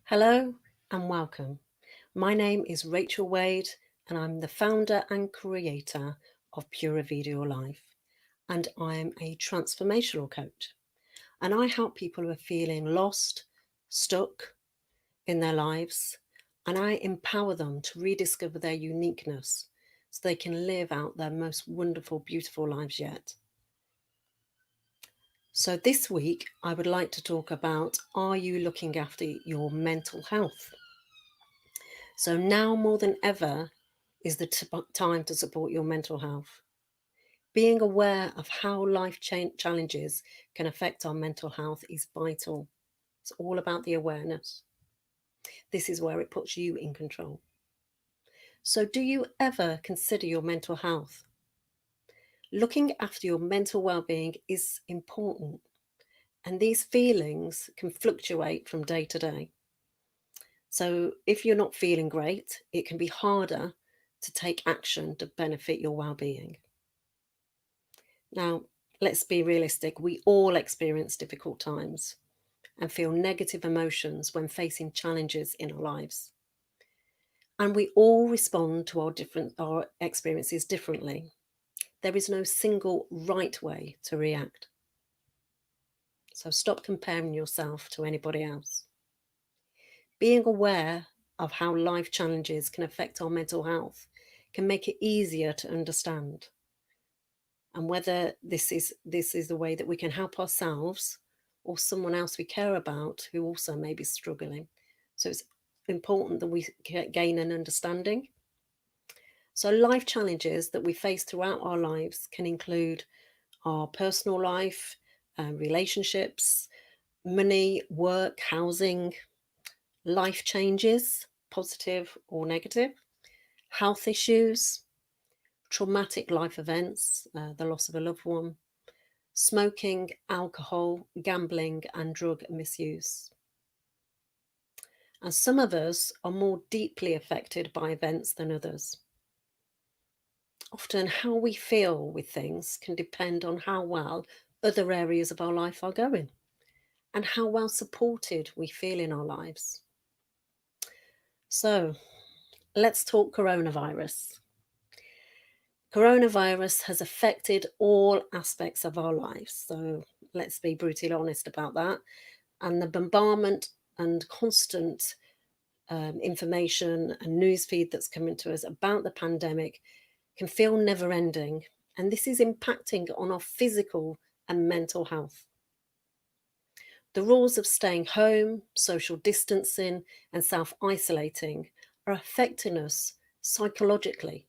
Hello and welcome. My name is Rachel Wade, and I'm the founder and creator of Pura Vida Your Life. And I am a transformational coach. And I help people who are feeling lost, stuck in their lives, and I empower them to rediscover their uniqueness so they can live out their most wonderful, beautiful lives yet. So, this week, I would like to talk about, are you looking after your mental health? So now more than ever is the time to support your mental health. Being aware of how life challenges can affect our mental health is vital. It's all about the awareness. This is where it puts you in control. So, do you ever consider your mental health? Looking after your mental well-being is important, and these feelings can fluctuate from day to day. So, if you're not feeling great, it can be harder to take action to benefit your well-being. Now, let's be realistic. We all experience difficult times and feel negative emotions when facing challenges in our lives. And we all respond to our experiences differently. There is no single right way to react. So stop comparing yourself to anybody else. Being aware of how life challenges can affect our mental health can make it easier to understand, and whether this is the way that we can help ourselves or someone else we care about who also may be struggling. So it's important that we gain an understanding. So life challenges that we face throughout our lives can include our personal life, relationships, money, work, housing, life changes, positive or negative, health issues, traumatic life events, the loss of a loved one, smoking, alcohol, gambling, and drug misuse. And some of us are more deeply affected by events than others. Often, how we feel with things can depend on how well other areas of our life are going and how well supported we feel in our lives. So, let's talk coronavirus. Coronavirus has affected all aspects of our lives. So, let's be brutally honest about that. And the bombardment and constant information and news feed that's coming to us about the pandemic can feel never ending. And this is impacting on our physical and mental health. The rules of staying home, social distancing, and self isolating are affecting us psychologically.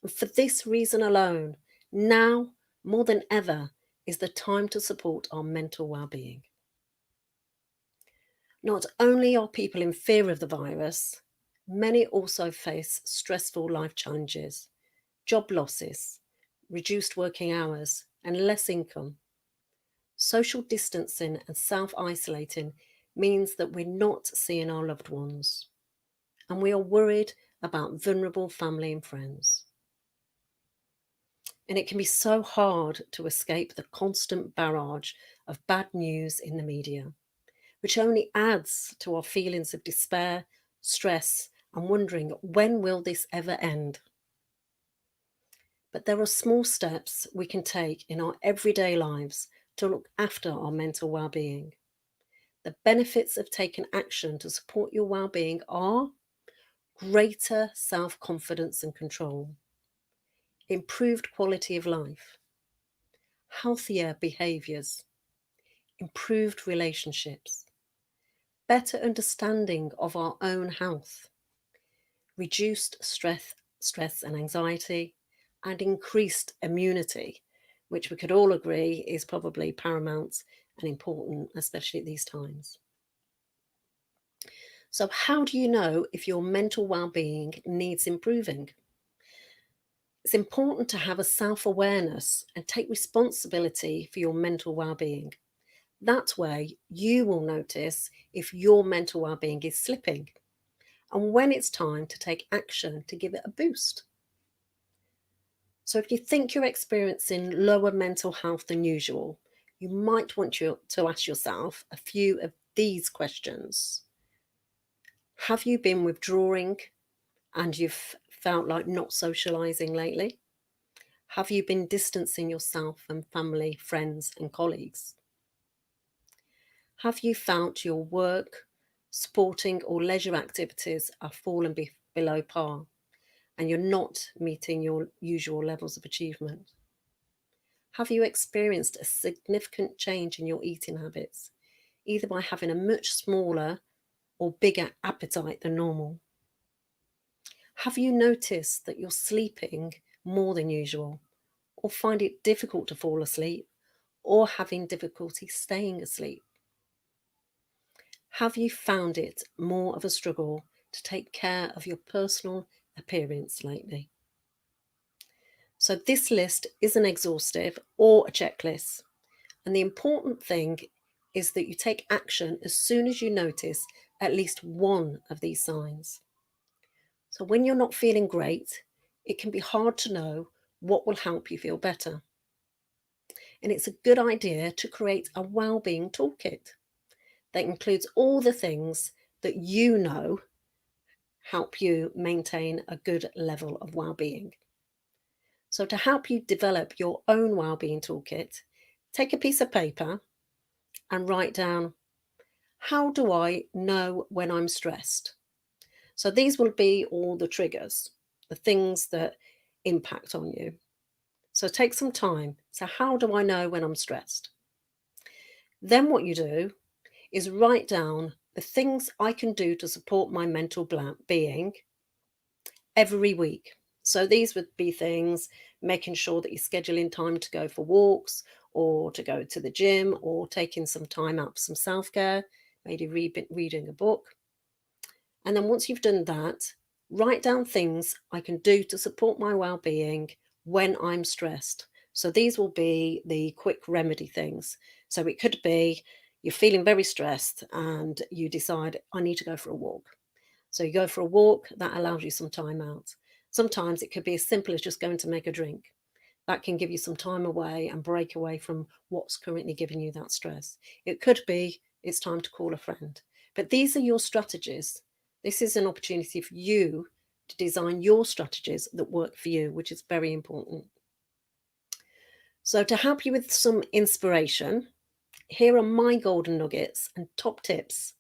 And for this reason alone, now more than ever is the time to support our mental well-being. Not only are people in fear of the virus, many also face stressful life challenges, job losses, reduced working hours, and less income. Social distancing and self isolating means that we're not seeing our loved ones, and we are worried about vulnerable family and friends. And it can be so hard to escape the constant barrage of bad news in the media, which only adds to our feelings of despair, stress, and wondering, when will this ever end? But there are small steps we can take in our everyday lives to look after our mental well-being. The benefits of taking action to support your well-being are greater self-confidence and control, improved quality of life, healthier behaviors, improved relationships, better understanding of our own health, reduced stress and anxiety, and increased immunity, which we could all agree is probably paramount and important, especially at these times. So, how do you know if your mental well-being needs improving? It's important to have a self-awareness and take responsibility for your mental well-being. That way, you will notice if your mental well-being is slipping and when it's time to take action to give it a boost. So, if you think you're experiencing lower mental health than usual, you might want to ask yourself a few of these questions. Have you been withdrawing and you've felt like not socializing lately? Have you been distancing yourself from family, friends, and colleagues? Have you found your work, sporting, or leisure activities are falling below par and you're not meeting your usual levels of achievement? Have you experienced a significant change in your eating habits, either by having a much smaller or bigger appetite than normal? Have you noticed that you're sleeping more than usual, or find it difficult to fall asleep, or having difficulty staying asleep? Have you found it more of a struggle to take care of your personal appearance lately? So, this list isn't exhaustive or a checklist. And the important thing is that you take action as soon as you notice at least one of these signs. So, when you're not feeling great, it can be hard to know what will help you feel better. And it's a good idea to create a well-being toolkit that includes all the things that you know help you maintain a good level of well-being. So to help you develop your own well-being toolkit, take a piece of paper and write down, how do I know when I'm stressed? So these will be all the triggers, the things that impact on you. So take some time. So how do I know when I'm stressed? Then what you do is write down the things I can do to support my mental being every week. So these would be things making sure that you're scheduling time to go for walks or to go to the gym or taking some time out for some self-care, maybe reading a book. And then once you've done that, write down things I can do to support my well-being when I'm stressed. So these will be the quick remedy things. So it could be you're feeling very stressed and you decide, I need to go for a walk. So you go for a walk, that allows you some time out. Sometimes it could be as simple as just going to make a drink. That can give you some time away and break away from what's currently giving you that stress. It could be it's time to call a friend. But these are your strategies. This is an opportunity for you to design your strategies that work for you, which is very important. So to help you with some inspiration, here are my golden nuggets and top tips.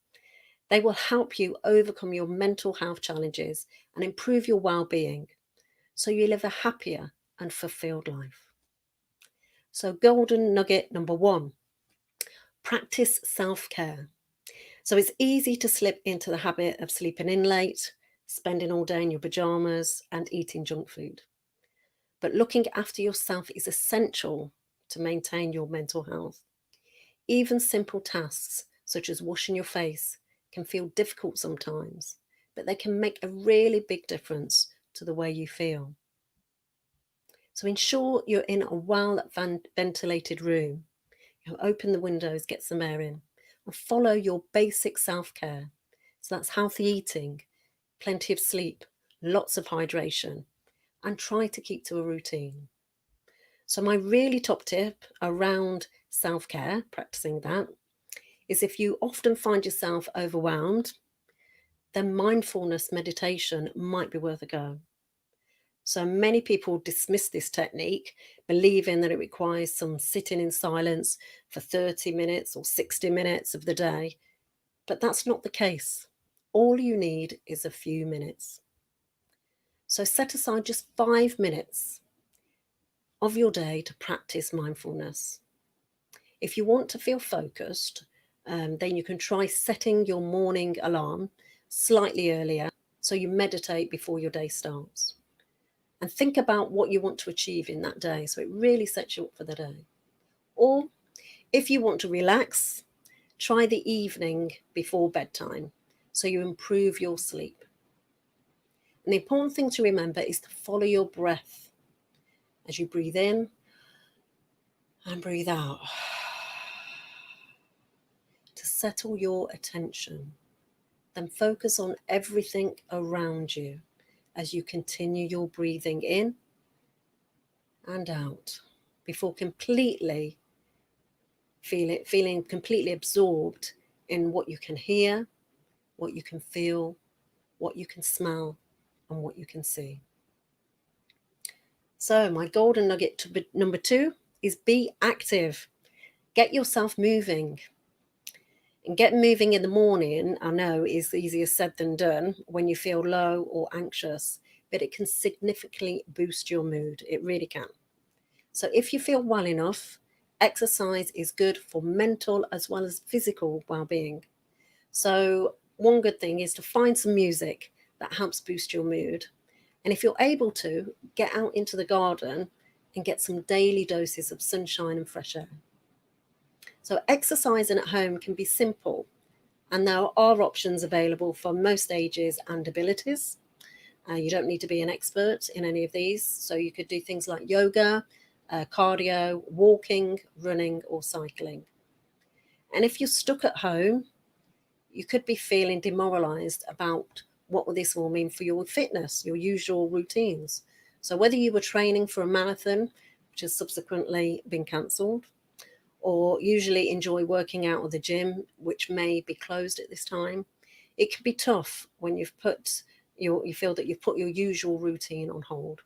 They will help you overcome your mental health challenges and improve your well-being so you live a happier and fulfilled life. So golden nugget number 1, practice self-care. So it's easy to slip into the habit of sleeping in late, spending all day in your pajamas and eating junk food. But looking after yourself is essential to maintain your mental health. Even simple tasks such as washing your face can feel difficult sometimes, but they can make a really big difference to the way you feel. So ensure you're in a well-ventilated room. Open the windows, get some air in, and follow your basic self-care. So that's healthy eating, plenty of sleep, lots of hydration, and try to keep to a routine. So my really top tip around self-care, practicing that, is if you often find yourself overwhelmed, then mindfulness meditation might be worth a go. So many people dismiss this technique, believing that it requires some sitting in silence for 30 minutes or 60 minutes of the day, but that's not the case. All you need is a few minutes. So set aside just 5 minutes of your day to practice mindfulness. If you want to feel focused, then you can try setting your morning alarm slightly earlier so you meditate before your day starts. And think about what you want to achieve in that day so it really sets you up for the day. Or if you want to relax, try the evening before bedtime so you improve your sleep. And the important thing to remember is to follow your breath as you breathe in and breathe out, to settle your attention. Then focus on everything around you as you continue your breathing in and out before completely feeling completely absorbed in what you can hear, what you can feel, what you can smell, and what you can see. So my golden nugget to number 2 is be active. Get yourself moving. And get moving in the morning, I know, is easier said than done when you feel low or anxious, but it can significantly boost your mood. It really can. So if you feel well enough, exercise is good for mental as well as physical well-being. So one good thing is to find some music that helps boost your mood. And if you're able to, get out into the garden and get some daily doses of sunshine and fresh air. So exercising at home can be simple, and there are options available for most ages and abilities. You don't need to be an expert in any of these. So you could do things like yoga, cardio, walking, running, or cycling. And if you're stuck at home, you could be feeling demoralized about what this will mean for your fitness, your usual routines. So whether you were training for a marathon, which has subsequently been cancelled, or usually enjoy working out at the gym, which may be closed at this time, it can be tough when you feel that you've put your usual routine on hold.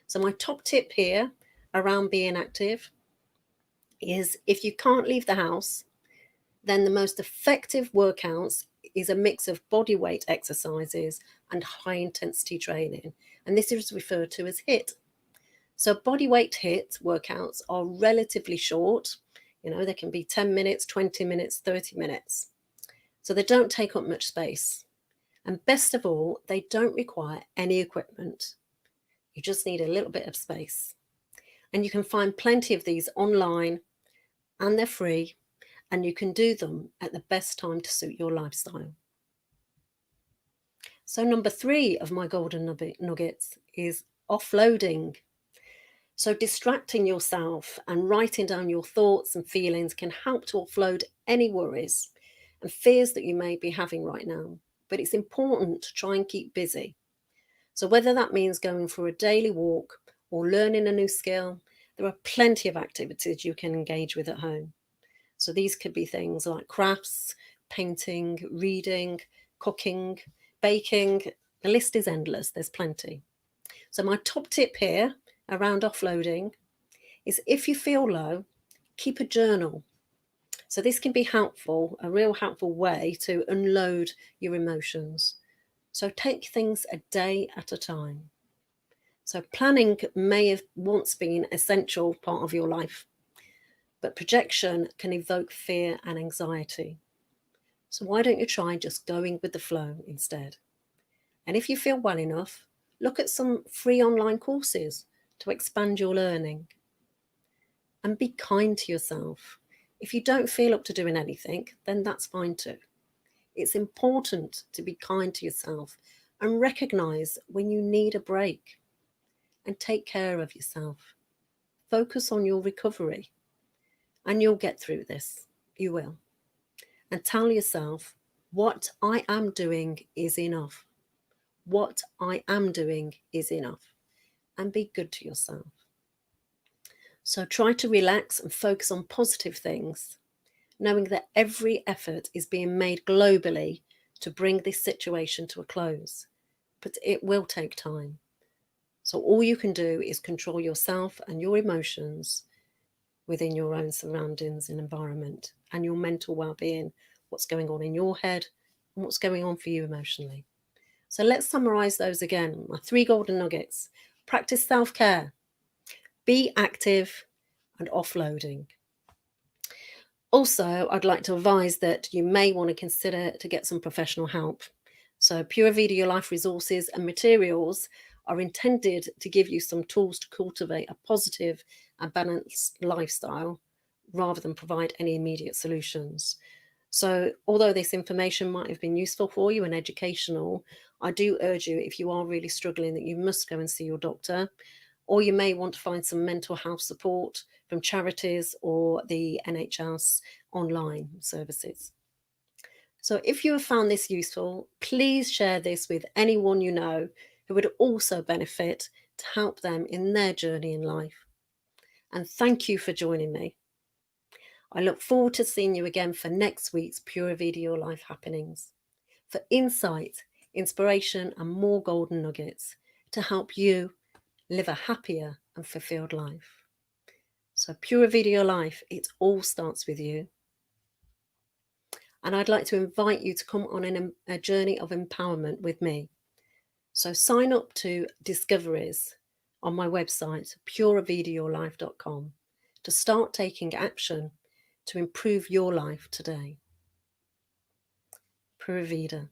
So my top tip here around being active is, if you can't leave the house, then the most effective workouts is a mix of body weight exercises and high intensity training. And this is referred to as HIIT. So body weight HIIT workouts are relatively short. They can be 10 minutes, 20 minutes, 30 minutes. So they don't take up much space. And best of all, they don't require any equipment. You just need a little bit of space. And you can find plenty of these online, and they're free, and you can do them at the best time to suit your lifestyle. So number 3 of my golden nuggets is offloading. So distracting yourself and writing down your thoughts and feelings can help to offload any worries and fears that you may be having right now. But it's important to try and keep busy. So whether that means going for a daily walk or learning a new skill, there are plenty of activities you can engage with at home. So these could be things like crafts, painting, reading, cooking, baking. The list is endless. There's plenty. So my top tip here around offloading is, if you feel low, keep a journal. So this can be helpful, a real helpful way to unload your emotions. So take things a day at a time. So planning may have once been an essential part of your life, but projection can evoke fear and anxiety. So why don't you try just going with the flow instead? And if you feel well enough, look at some free online courses to expand your learning. And be kind to yourself. If you don't feel up to doing anything, then that's fine too. It's important to be kind to yourself and recognize when you need a break, and take care of yourself. Focus on your recovery, and you'll get through this. You will. And tell yourself, what I am doing is enough. What I am doing is enough. And be good to yourself. So try to relax and focus on positive things, knowing that every effort is being made globally to bring this situation to a close. But it will take time. So all you can do is control yourself and your emotions within your own surroundings and environment, and your mental well-being, what's going on in your head and what's going on for you emotionally. So let's summarize those again. My 3 golden nuggets: practice self-care, be active, and offloading. Also, I'd like to advise that you may want to consider to get some professional help. So Pura Vida Your Life resources and materials are intended to give you some tools to cultivate a positive and balanced lifestyle, rather than provide any immediate solutions. So although this information might have been useful for you and educational, I do urge you, if you are really struggling, that you must go and see your doctor. Or you may want to find some mental health support from charities or the NHS online services. So if you have found this useful, please share this with anyone you know who would also benefit, to help them in their journey in life. And thank you for joining me. I look forward to seeing you again for next week's Pura Vida Your Life happenings. For insight, inspiration, and more golden nuggets to help you live a happier and fulfilled life. So Pura Vida Your Life, it all starts with you. And I'd like to invite you to come on a journey of empowerment with me. So sign up to discoveries on my website, puravidayourlife.com, to start taking action to improve your life today. Pura Vida.